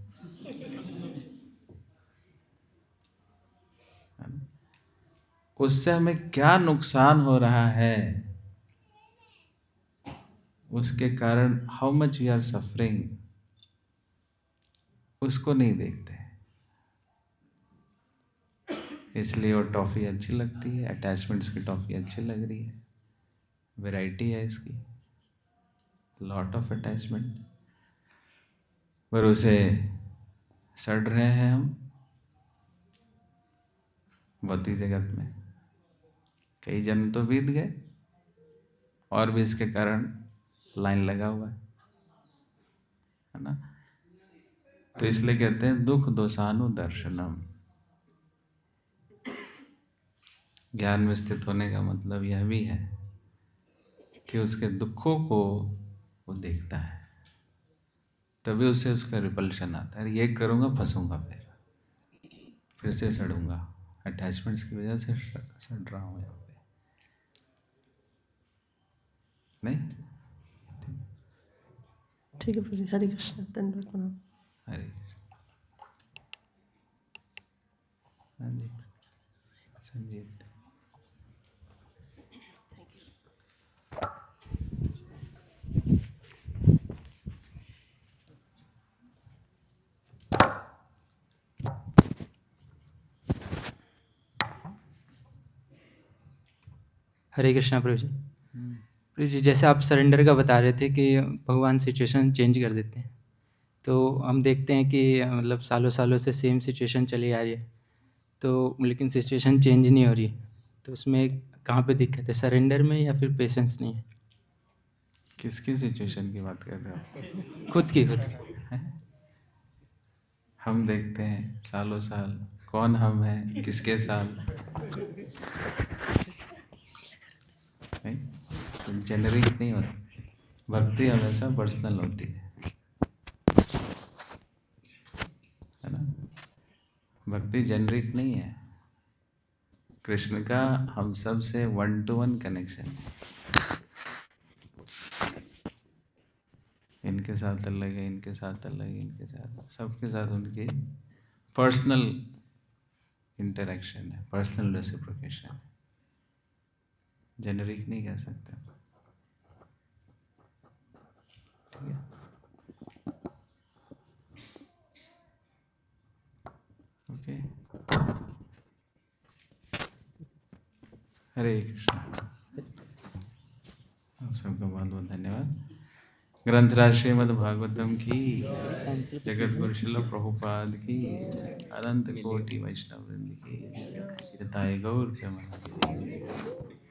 S1: उससे हमें क्या नुकसान हो रहा है, उसके कारण how much we are suffering, उसको नहीं देखते। इसलिए वो टॉफ़ी अच्छी लगती है, अटैचमेंट्स की टॉफ़ी अच्छी लग रही है, वैरायटी है इसकी, लॉट ऑफ अटैचमेंट, पर उसे सड़ रहे हैं हम भौतिक जगत में। कई जन्म तो बीत गए और भी इसके कारण लाइन लगा हुआ है ना। तो इसलिए कहते हैं दुख दोषानु दर्शनम। ज्ञान में स्थित होने का मतलब यह भी है कि उसके दुखों को वो देखता है, तभी उसे उसका रिपल्शन आता है। ये करूँगा फंसूंगा, फिर से सड़ूंगा, अटैचमेंट्स की वजह से सड़ रहा हूँ यहाँ पे। नहीं,
S3: ठीक है प्रभु जी, हरे कृष्ण, धन्यवाद प्रणाम।
S1: हरे कृष्ण। हाँ जी, संजीत।
S4: हरे कृष्णा प्रभु जी। प्रभु जी, जैसे आप सरेंडर का बता रहे थे कि भगवान सिचुएशन चेंज कर देते हैं, तो हम देखते हैं कि मतलब सालों सालों से सेम सिचुएशन चली आ रही है, तो लेकिन सिचुएशन चेंज नहीं हो रही, तो उसमें कहाँ पे दिक्कत है, सरेंडर में या फिर पेशेंस नहीं है?
S1: किसकी सिचुएशन की बात कर रहे हो आप?
S4: खुद की।
S1: हम देखते हैं सालों साल, कौन हम हैं, किसके साल? नहीं, तो जेनरिक नहीं होती भक्ति, हमेशा पर्सनल होती है ना। भक्ति जेनरिक नहीं है। कृष्ण का हम सब से 1-to-1 कनेक्शन है। इनके साथ अलग है, इनके साथ अलग है, इनके साथ, सबके साथ उनकी पर्सनल इंटरेक्शन है, पर्सनल रेसिप्रोकेशन है। जेनरिक नहीं कह सकते। ठीक है, ओके। हरे कृष्ण। आप सबका बहुत बहुत धन्यवाद। ग्रंथराज श्रीमद् भागवतम की, जगत गुरु श्रील प्रभुपाद की, अनंत कोटि वैष्णव वृंद की, जय। गौर प्रेमानंद।